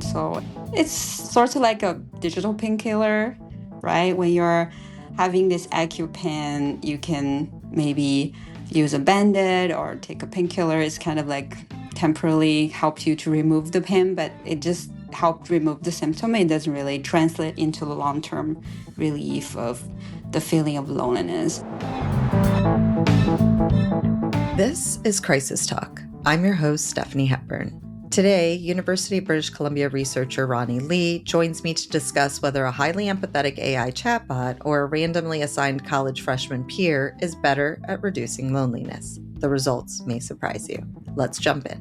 So it's sort of like a digital painkiller, right? When you're having this acute pain, you can maybe use a Band-Aid or take a painkiller. It's kind of like temporarily helps you to remove the pain, but it just helped remove the symptom. It doesn't really translate into the long-term relief of the feeling of loneliness. This is Crisis Talk. I'm your host, Stephanie Hepburn. Today, University of British Columbia researcher Ruo-Ning Li joins me to discuss whether a highly empathetic AI chatbot or a randomly assigned college freshman peer is better at reducing loneliness. The results may surprise you. Let's jump in.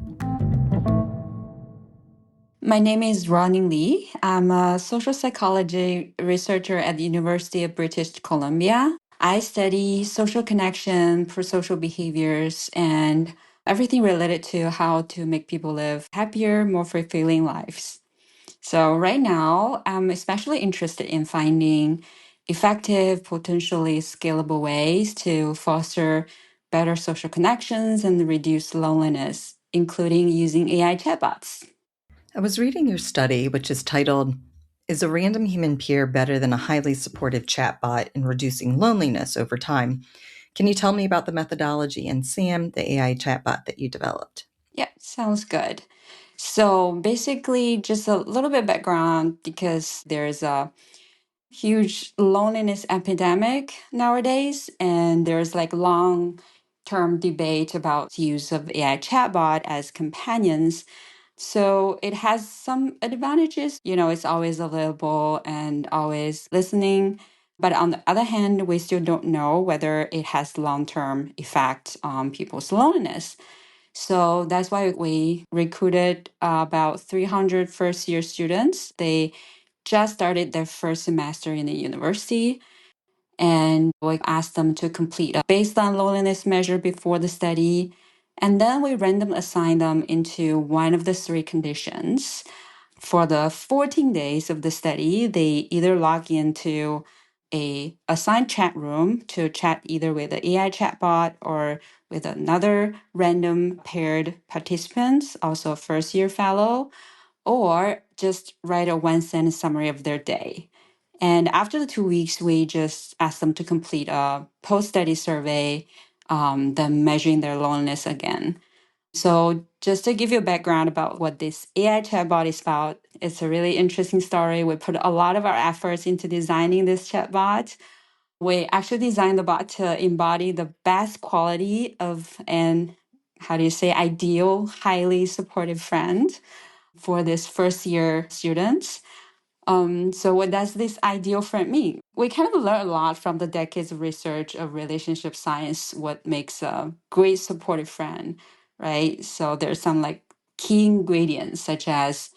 My name is Ruo-Ning Li. I'm a social psychology researcher at the University of British Columbia. I study social connection, pro-social behaviors, and everything related to how to make people live happier, more fulfilling lives. So right now, I'm especially interested in finding effective, potentially scalable ways to foster better social connections and reduce loneliness, including using AI chatbots. I was reading your study, which is titled, "Is a Random Human Peer Better Than a Highly Supportive Chatbot in Reducing Loneliness Over Time?" Can you tell me about the methodology and SAM, the AI chatbot that you developed? Yeah, sounds good. So basically, just a little bit background because there's a huge loneliness epidemic nowadays, and there's like long-term debate about the use of AI chatbot as companions. So it has some advantages. It's always available and always listening. But on the other hand, we still don't know whether it has long-term effect on people's loneliness. So that's why we recruited about 300 first-year students. They just started their first semester in the university. And we asked them to complete a baseline loneliness measure before the study. And then we randomly assigned them into one of the three conditions. For the 14 days of the study, they either log into a assigned chat room to chat either with the AI chatbot or with another random paired participant, also a first year fellow, or just write a one sentence summary of their day. And after the 2 weeks, we just asked them to complete a post study survey, then measuring their loneliness again. So, just to give you a background about what this AI chatbot is about, it's a really interesting story. We put a lot of our efforts into designing this chatbot. We actually designed the bot to embody the best quality of an, ideal, highly supportive friend for this first year students. So what does this ideal friend mean? We kind of learn a lot from the decades of research of relationship science, what makes a great supportive friend, right? So there's some like key ingredients such as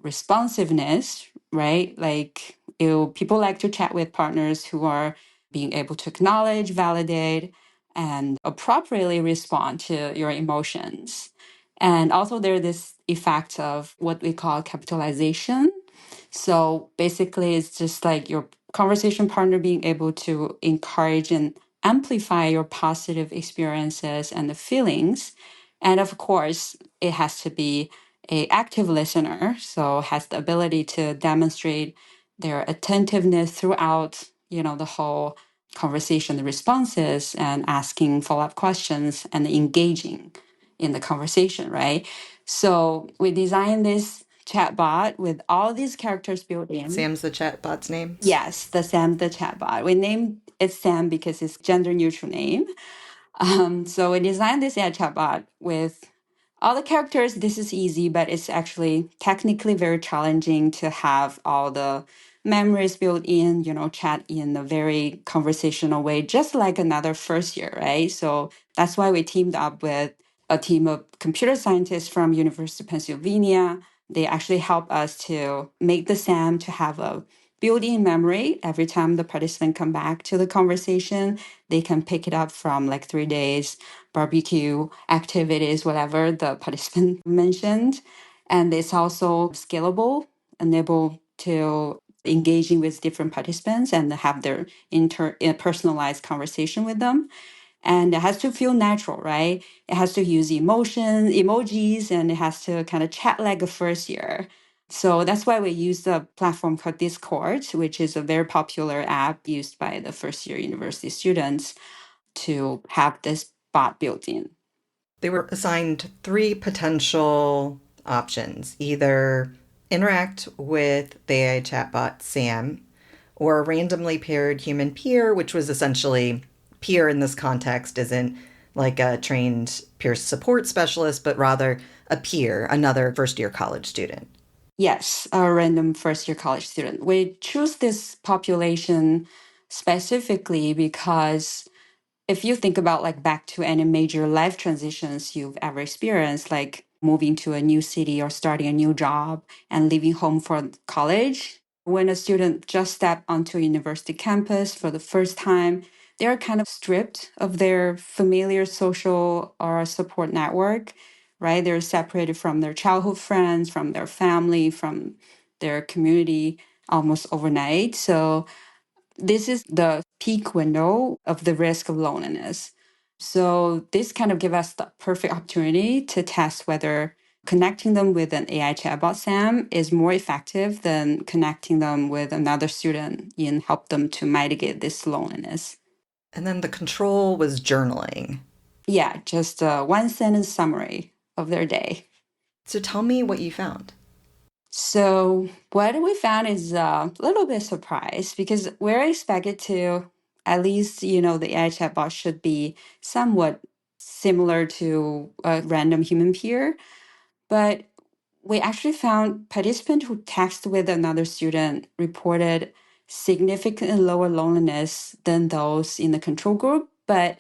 responsiveness, right? Like people like to chat with partners who are being able to acknowledge, validate, and appropriately respond to your emotions. And also there's this effect of what we call capitalization. So basically, it's just like your conversation partner being able to encourage and amplify your positive experiences and the feelings. And of course, it has to be a active listener, so has the ability to demonstrate their attentiveness throughout, the whole conversation, the responses, and asking follow-up questions and engaging in the conversation, right? So we designed this chatbot with all these characters built in. Sam's the chatbot's name? Yes, the Sam the chatbot. We named it Sam because it's gender neutral name. So we designed this AI chatbot with all the characters. This is easy, but it's actually technically very challenging to have all the memories built in, chat in a very conversational way, just like another first year, right? So that's why we teamed up with a team of computer scientists from University of Pennsylvania. They actually help us to make the SAM to have a built-in memory. Every time the participant come back to the conversation, they can pick it up from like 3 days barbecue activities, whatever the participant mentioned. And it's also scalable, enable to engaging with different participants and have their personalized conversation with them. And it has to feel natural, right? It has to use emojis, and it has to kind of chat like a first year. So that's why we use a platform called Discord, which is a very popular app used by the first year university students to have this bot built in. They were assigned three potential options: either interact with the AI chatbot Sam, or a randomly paired human peer, which was essentially peer in this context isn't like a trained peer support specialist, but rather a peer, another first year college student. Yes, a random first year college student. We choose this population specifically because if you think about like back to any major life transitions you've ever experienced, like moving to a new city or starting a new job and leaving home for college, when a student just step onto a university campus for the first time, they're kind of stripped of their familiar social or support network, right? They're separated from their childhood friends, from their family, from their community almost overnight. So this is the peak window of the risk of loneliness. So this kind of give us the perfect opportunity to test whether connecting them with an AI chatbot SAM is more effective than connecting them with another student and help them to mitigate this loneliness. And then the control was journaling. Yeah, just a one sentence summary of their day. So tell me what you found. So what we found is a little bit surprised because we're expected to, at least, the AI chatbot should be somewhat similar to a random human peer. But we actually found participants who texted with another student reported significantly lower loneliness than those in the control group, but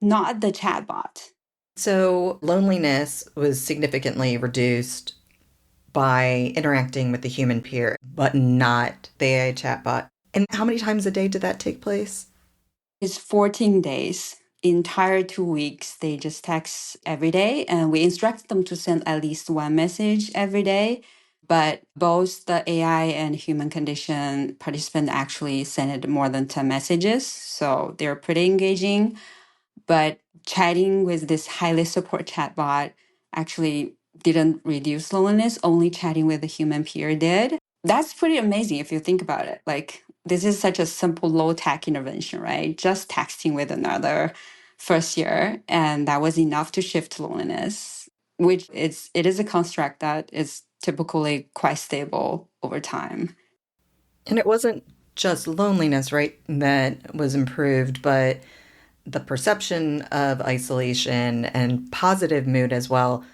not the chatbot. So loneliness was significantly reduced by interacting with the human peer, but not the AI chatbot. And how many times a day did that take place? It's 14 days. Entire 2 weeks, they just text every day, and we instruct them to send at least one message every day. But both the AI and human condition participant actually sent more than 10 messages. So they're pretty engaging. But chatting with this highly support chatbot actually didn't reduce loneliness, only chatting with a human peer did. That's pretty amazing if you think about it. Like, this is such a simple, low tech intervention, right? Just texting with another first year. And that was enough to shift loneliness, which it is a construct that is typically quite stable over time. And it wasn't just loneliness, right, that was improved, but the perception of isolation and positive mood as well.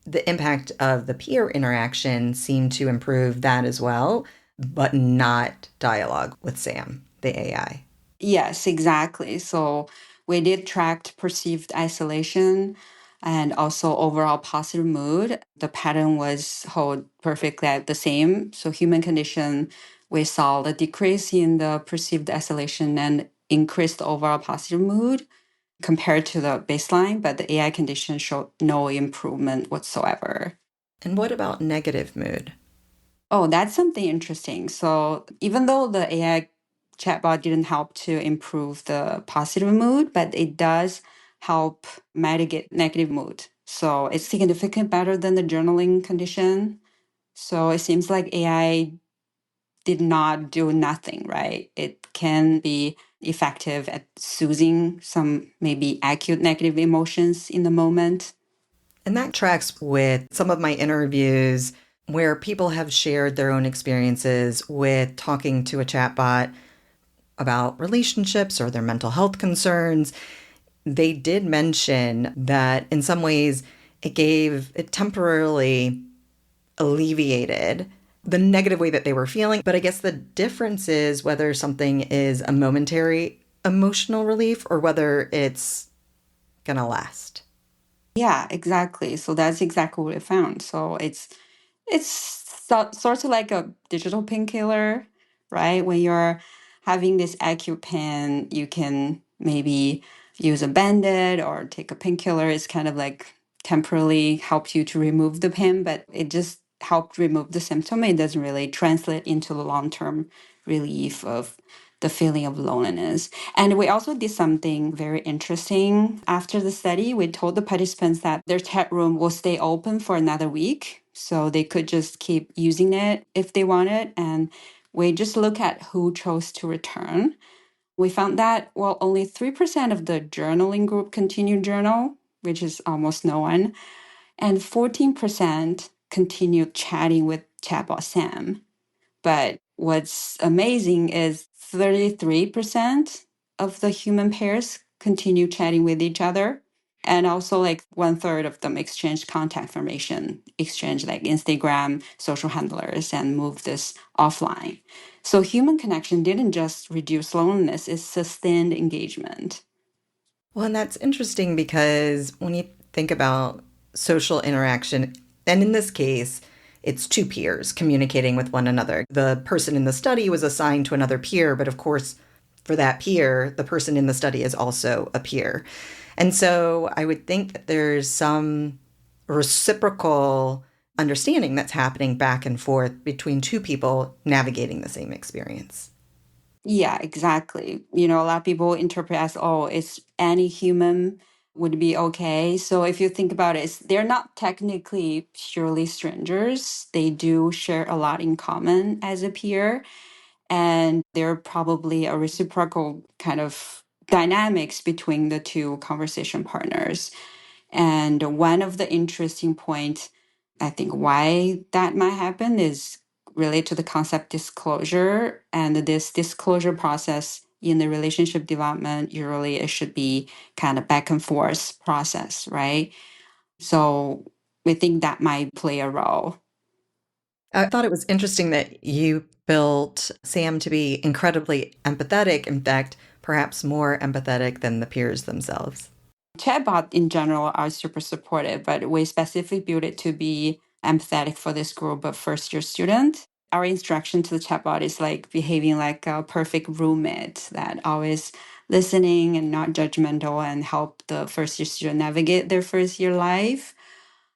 The impact of the peer interaction seemed to improve that as well, but not dialogue with Sam, the AI. Yes, exactly. So we did track perceived isolation and also overall positive mood. The pattern was held perfectly at the same. So human condition, we saw the decrease in the perceived isolation and increased overall positive mood compared to the baseline, but the AI condition showed no improvement whatsoever. And what about negative mood? Oh, that's something interesting. So even though the AI chatbot didn't help to improve the positive mood, but it does help mitigate negative mood. So it's significantly better than the journaling condition. So it seems like AI did not do nothing, right? It can be effective at soothing some maybe acute negative emotions in the moment. And that tracks with some of my interviews where people have shared their own experiences with talking to a chatbot about relationships or their mental health concerns. They did mention that in some ways it temporarily alleviated the negative way that they were feeling. But I guess the difference is whether something is a momentary emotional relief or whether it's going to last. Yeah, exactly. So that's exactly what I found. So it's sort of like a digital painkiller, right? When you're having this acute pain, you can maybe use a band-aid or take a painkiller. It's kind of like temporarily help you to remove the pain, but it just helped remove the symptom. It doesn't really translate into the long-term relief of the feeling of loneliness. And we also did something very interesting after the study. We told the participants that their chat room will stay open for another week. So they could just keep using it if they wanted. And we just look at who chose to return. We found that, well, only 3% of the journaling group continued journal, which is almost no one, and 14% continued chatting with Chatbot Sam. But what's amazing is 33% of the human pairs continue chatting with each other. And also, like one third of them exchange contact information, exchange like Instagram, social handlers, and move this offline. So, human connection didn't just reduce loneliness, it sustained engagement. Well, and that's interesting because when you think about social interaction, and in this case, it's two peers communicating with one another. The person in the study was assigned to another peer, but of course, for that peer, the person in the study is also a peer. And so I would think that there's some reciprocal understanding that's happening back and forth between two people navigating the same experience. Yeah, exactly. A lot of people interpret as, oh, it's any human would be okay. So if you think about it, they're not technically purely strangers. They do share a lot in common as a peer, and there are probably a reciprocal kind of dynamics between the two conversation partners. And one of the interesting points, I think, why that might happen is related to the concept disclosure. And this disclosure process in the relationship development, usually it should be kind of back and forth process, right? So we think that might play a role. I thought it was interesting that you built Sam to be incredibly empathetic, in fact, perhaps more empathetic than the peers themselves. Chatbot in general are super supportive, but we specifically built it to be empathetic for this group of first year students. Our instruction to the chatbot is like behaving like a perfect roommate that always listening and not judgmental and help the first year student navigate their first year life.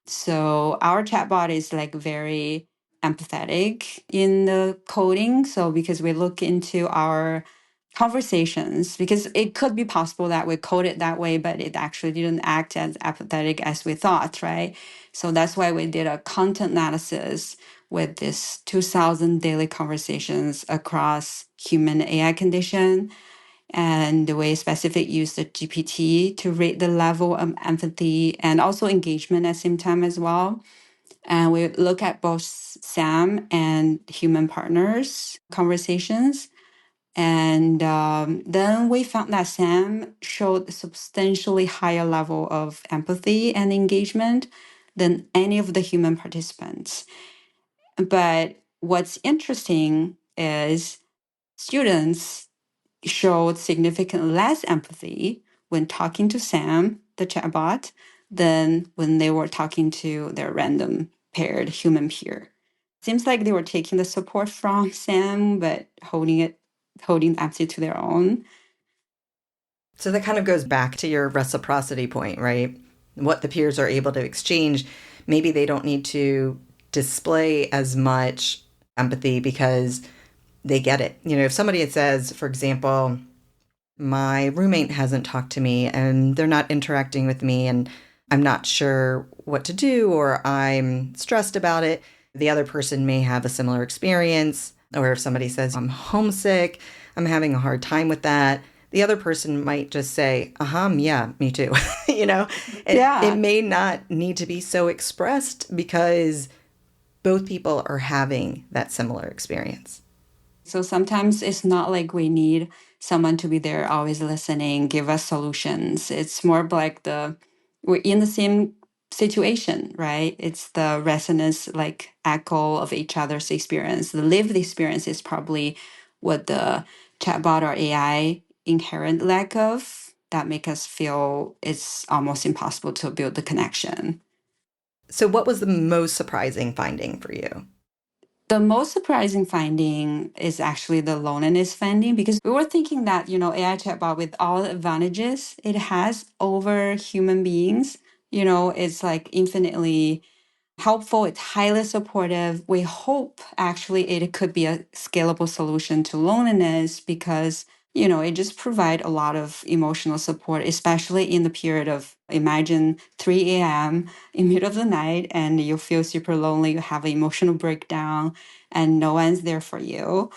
So our chatbot is like very empathetic in the coding. So because we look into our conversations, because it could be possible that we code it that way, but it actually didn't act as empathetic as we thought, right? So that's why we did a content analysis with this 2,000 daily conversations across human AI condition. And we specifically use the GPT to rate the level of empathy and also engagement at the same time as well. And we look at both Sam and human partners conversations. And then we found that Sam showed substantially higher level of empathy and engagement than any of the human participants. But what's interesting is students showed significantly less empathy when talking to Sam, the chatbot, than when they were talking to their random paired human peer. Seems like they were taking the support from Sam, but holding empathy to their own. So that kind of goes back to your reciprocity point, right? What the peers are able to exchange. Maybe they don't need to display as much empathy because they get it. If somebody says, for example, my roommate hasn't talked to me and they're not interacting with me and I'm not sure what to do or I'm stressed about it, the other person may have a similar experience. Or if somebody says, I'm homesick, I'm having a hard time with that, the other person might just say, yeah, me too. It Yeah. may not need to be so expressed because both people are having that similar experience. So sometimes it's not like we need someone to be there always listening, give us solutions. It's more of like we're in the same situation, right? It's the resonance, like echo of each other's experience. The lived experience is probably what the chatbot or AI inherent lack of that make us feel it's almost impossible to build the connection. So, what was the most surprising finding for you? The most surprising finding is actually the loneliness finding because we were thinking that, AI chatbot with all the advantages it has over human beings, it's like infinitely helpful. It's highly supportive. We hope actually it could be a scalable solution to loneliness because, it just provide a lot of emotional support, especially in the period of imagine 3 a.m. in middle of the night and you feel super lonely, you have an emotional breakdown and no one's there for you.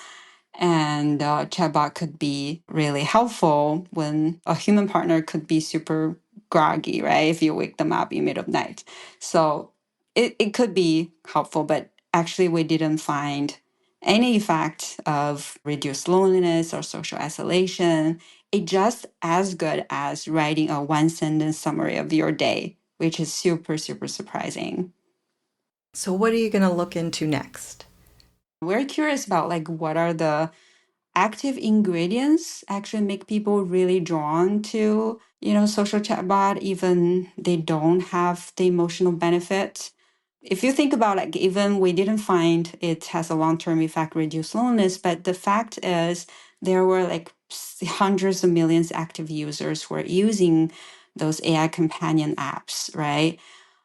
And chatbot could be really helpful when a human partner could be super groggy, right? If you wake them up in middle of night. So it could be helpful, but actually we didn't find any effect of reduced loneliness or social isolation. It just as good as writing a one sentence summary of your day, which is super, super surprising. So, what are you going to look into next? We're curious about like what are the active ingredients actually make people really drawn to, social chatbot, even they don't have the emotional benefit. If you think about like even we didn't find it has a long-term effect reduce loneliness, but the fact is there were like hundreds of millions active users who are using those AI companion apps, right?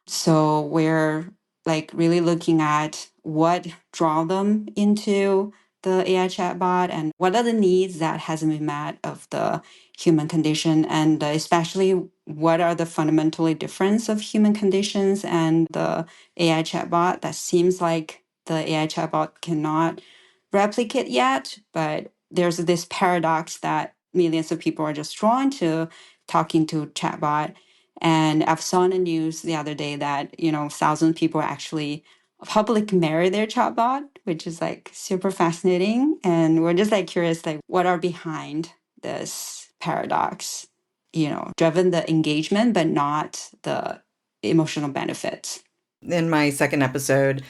So we're like really looking at what draw them into the AI chatbot and what are the needs that hasn't been met of the human condition, and especially what are the fundamentally difference of human conditions and the AI chatbot that seems like the AI chatbot cannot replicate yet, but there's this paradox that millions of people are just drawn to talking to chatbot. And I've saw in the news the other day that, 1,000 people actually public marry their chatbot, which is like super fascinating. And we're just like curious, like what are behind this paradox, driven the engagement, but not the emotional benefits. In my second episode,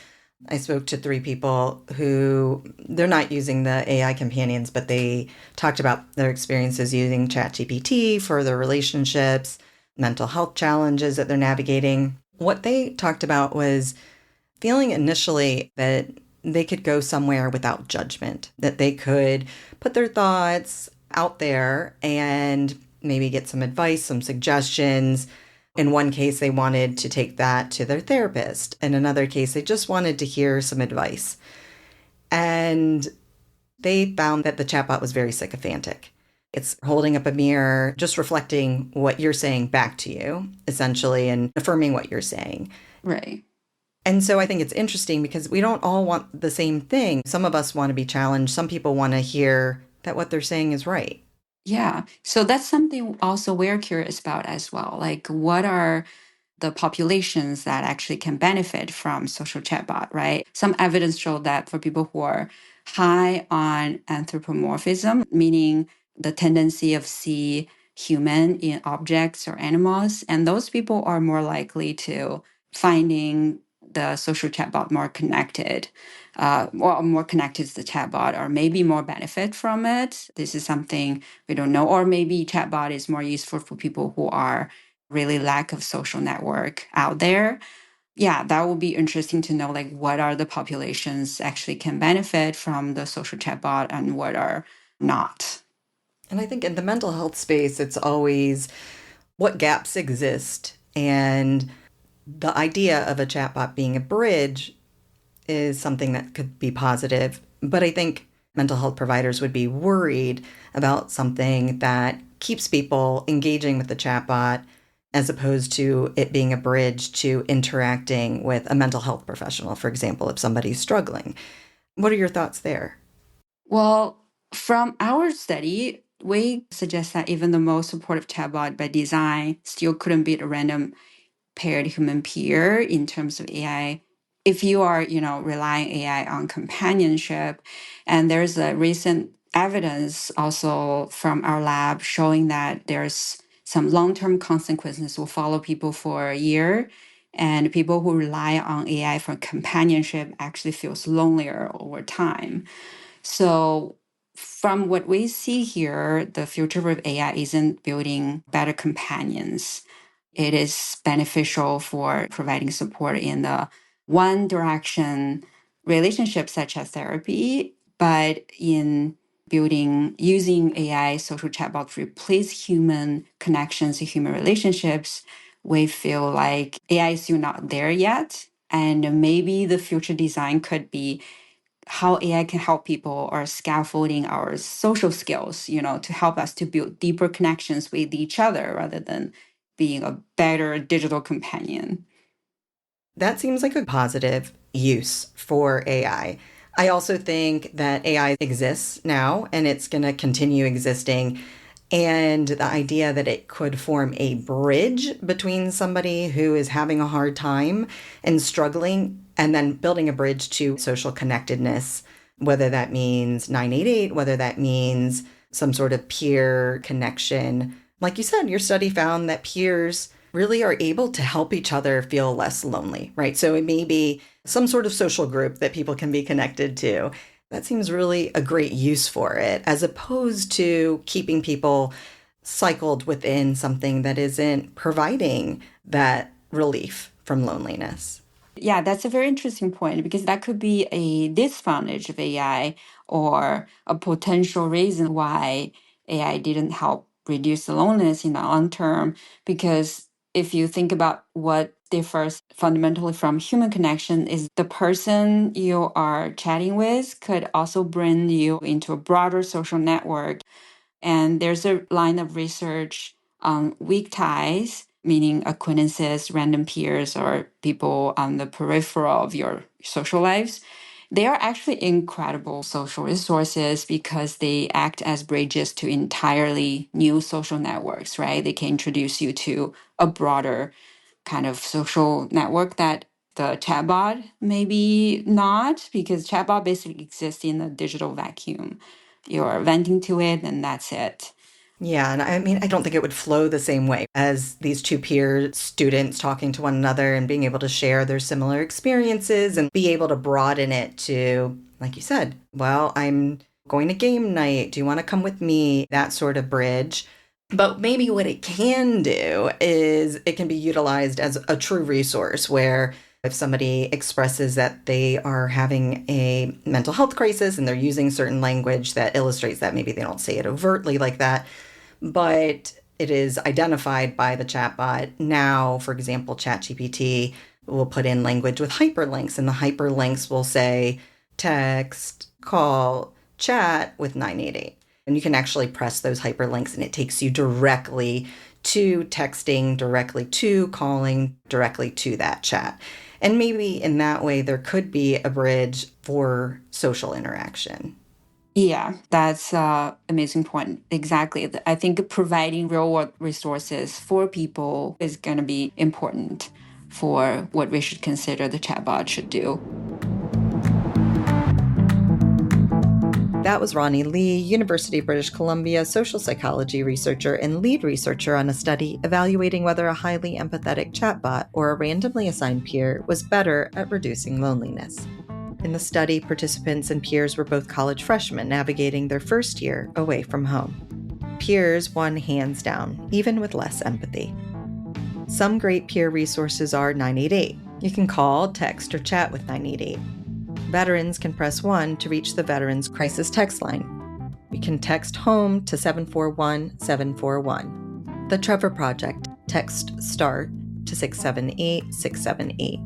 I spoke to 3 people who they're not using the AI companions, but they talked about their experiences using ChatGPT for their relationships, mental health challenges that they're navigating. What they talked about was feeling initially that they could go somewhere without judgment, that they could put their thoughts out there and maybe get some advice, some suggestions. In one case, they wanted to take that to their therapist. In another case, they just wanted to hear some advice. And they found that the chatbot was very sycophantic. It's holding up a mirror, just reflecting what you're saying back to you, essentially, and affirming what you're saying. Right. And so I think it's interesting because we don't all want the same thing. Some of us want to be challenged. Some people want to hear that what they're saying is right. Yeah. So that's something also we're curious about as well. Like, what are the populations that actually can benefit from social chatbot, right? Some evidence showed that for people who are high on anthropomorphism, meaning the tendency of see human in objects or animals, and those people are more likely to finding the social chatbot more connected, or more connected to the chatbot, or maybe more benefit from it. This is something we don't know, or maybe chatbot is more useful for people who are really lack of social network out there. Yeah, that would be interesting to know like what are the populations actually can benefit from the social chatbot and what are not. And I think in the mental health space, it's always what gaps exist. And the idea of a chatbot being a bridge is something that could be positive. But I think mental health providers would be worried about something that keeps people engaging with the chatbot as opposed to it being a bridge to interacting with a mental health professional, for example, if somebody's struggling. What are your thoughts there? Well, from our study, we suggest that even the most supportive chatbot by design still couldn't beat a random paired human peer in terms of AI. If you are, relying AI on companionship, and there's a recent evidence also from our lab showing that there's some long-term consequences will follow people for a year, and people who rely on AI for companionship actually feels lonelier over time. So from what we see here, the future of AI isn't building better companions. It is beneficial for providing support in the one direction relationships such as therapy, but in building using AI social chatbots to replace human connections, human relationships, we feel like AI is still not there yet. And maybe the future design could be how AI can help people or scaffolding our social skills, to help us to build deeper connections with each other rather than being a better digital companion. That seems like a positive use for AI. I also think that AI exists now and it's going to continue existing. And the idea that it could form a bridge between somebody who is having a hard time and struggling, and then building a bridge to social connectedness, whether that means 988, whether that means some sort of peer connection. Like you said, your study found that peers really are able to help each other feel less lonely, right? So it may be some sort of social group that people can be connected to. That seems really a great use for it, as opposed to keeping people cycled within something that isn't providing that relief from loneliness. Yeah, that's a very interesting point because that could be a disadvantage of AI or a potential reason why AI didn't help reduce the loneliness in the long term. Because if you think about what differs fundamentally from human connection is the person you are chatting with could also bring you into a broader social network. And there's a line of research on weak ties, meaning acquaintances, random peers, or people on the peripheral of your social lives. They are actually incredible social resources because they act as bridges to entirely new social networks, right? They can introduce you to a broader kind of social network that the chatbot maybe not, because chatbot basically exists in a digital vacuum. You're venting to it and that's it. Yeah, and I mean, I don't think it would flow the same way as these two peer students talking to one another and being able to share their similar experiences and be able to broaden it to, like you said, well, I'm going to game night. Do you want to come with me? That sort of bridge. But maybe what it can do is it can be utilized as a true resource where if somebody expresses that they are having a mental health crisis and they're using certain language that illustrates that, maybe they don't say it overtly like that, but it is identified by the chatbot. Now, for example, ChatGPT will put in language with hyperlinks, and the hyperlinks will say text, call, chat with 988. And you can actually press those hyperlinks and it takes you directly to texting, directly to calling, directly to that chat. And maybe in that way, there could be a bridge for social interaction. Yeah, that's an amazing point. Exactly. I think providing real world resources for people is going to be important for what we should consider the chatbot should do. That was Ruo-Ning Li, University of British Columbia social psychology researcher and lead researcher on a study evaluating whether a highly empathetic chatbot or a randomly assigned peer was better at reducing loneliness. In the study, participants and peers were both college freshmen navigating their first year away from home. Peers won hands down, even with less empathy. Some great peer resources are 988. You can call, text, or chat with 988. Veterans can press 1 to reach the Veterans Crisis Text Line. You can text HOME to 741-741. The Trevor Project, text START to 678-678.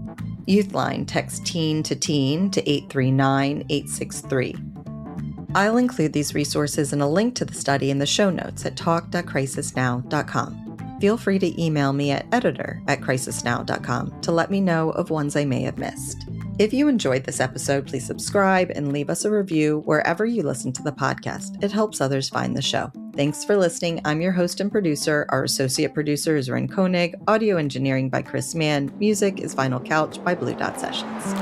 Youthline, text TEEN to 839-863. I'll include these resources and a link to the study in the show notes at talk.crisisnow.com. Feel free to email me at editor@crisisnow.com to let me know of ones I may have missed. If you enjoyed this episode, please subscribe and leave us a review wherever you listen to the podcast. It helps others find the show. Thanks for listening. I'm your host and producer. Our associate producer is Ren Koenig. Audio engineering by Chris Mann. Music is Vinyl Couch by Blue Dot Sessions.